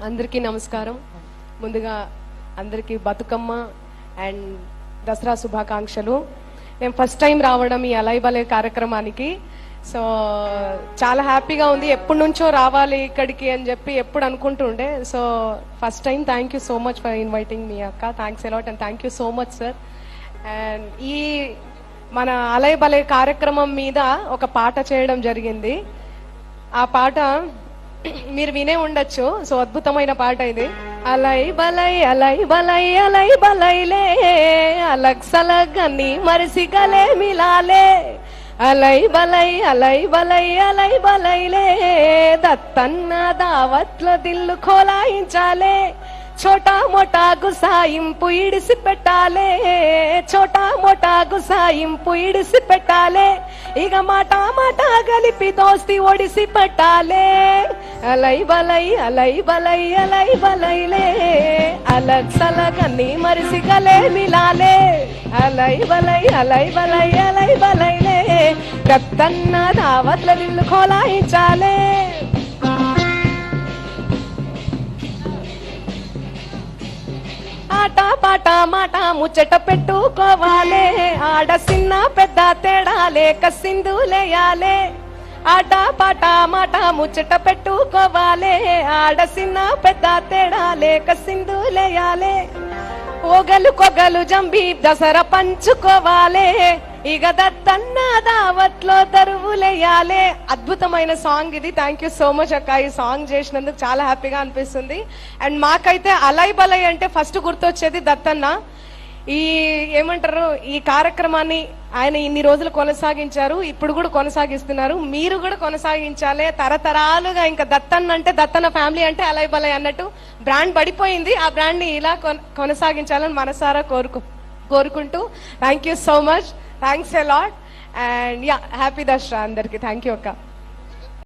అందరికీ నమస్కారం. ముందుగా అందరికీ బతుకమ్మ అండ్ దసరా శుభాకాంక్షలు. నేను ఫస్ట్ టైం రావడం ఈ అలై బలై కార్యక్రమానికి. సో చాలా హ్యాపీగా ఉంది. ఎప్పటి నుంచో రావాలి ఇక్కడికి అని చెప్పి ఎప్పుడు అనుకుంటుండే. So first time thank you so much for inviting me అక్క. Thanks a lot and thank you so much sir. And ఈ మన అలై బలై కార్యక్రమం మీద ఒక పాట చేయడం జరిగింది. ఆ పాట మీరు వినే ఉండొచ్చు. సో అద్భుతమైన పాట ఇది. అలై బలై అలై బలై అలై బలైలే అలగ్ సలగ్ అన్ని మరిసి గలే మిలాలే అలై బలై అలై బలై అలై బలైలే దత్తన్న దావత్లో దిల్లు ఖోలాయించాలే చోటా మోటా గుసాయింపు ఇడిసి పెట్టాలే చోటా మోటా గుసాయింపు ఇడిసి పెట్టాలే ఇక మాట మాట గలిపి దోస్తి ఒడిసి పెట్టాలే అలై బలై అలై బలై అలై బలైలే అలగ్ సలగ్ అన్ని మరిసి గలే మిలాలే అలై బలై అలై బలై అలై బలైలే కత్తన్న దావత్ల దిల్లు ఖోలాయించాలే. ఆట పాట మాట ముచ్చట పెట్టుకోవాలే ఆడ చిన్న పెద్ద తేడా లేక సింధులేయాలే ఆట పాట మాట ముచ్చట పెట్టుకోవాలే ఆడ చిన్న పెద్ద తేడా లేక సింధులేయాలే ఓగలు కొగలు జంబి దసరా పంచుకోవాలే ఇక దత్తన్న దావత్లో దరువులేయాలే. అద్భుతమైన సాంగ్ ఇది. థ్యాంక్ యూ సో మచ్ అక్క. ఈ సాంగ్ చేసినందుకు చాలా హ్యాపీగా అనిపిస్తుంది. అండ్ మాకైతే అలై బలై అంటే ఫస్ట్ గుర్తొచ్చేది దత్తన్న. ఈ ఏమంటారు, ఈ కార్యక్రమాన్ని ఆయన ఇన్ని రోజులు కొనసాగించారు, ఇప్పుడు కూడా కొనసాగిస్తున్నారు. మీరు కూడా కొనసాగించాలి తరతరాలుగా. ఇంకా దత్తన్న అంటే దత్తన్న ఫ్యామిలీ అంటే అలై బలై అన్నట్టు బ్రాండ్ పడిపోయింది. ఆ బ్రాండ్ ని ఇలా కొనసాగించాలని మనసారా కోరుకుంటూ thank you so much. Thanks a lot and yeah happy Dasara అందరికి. థ్యాంక్ యూ అక్క.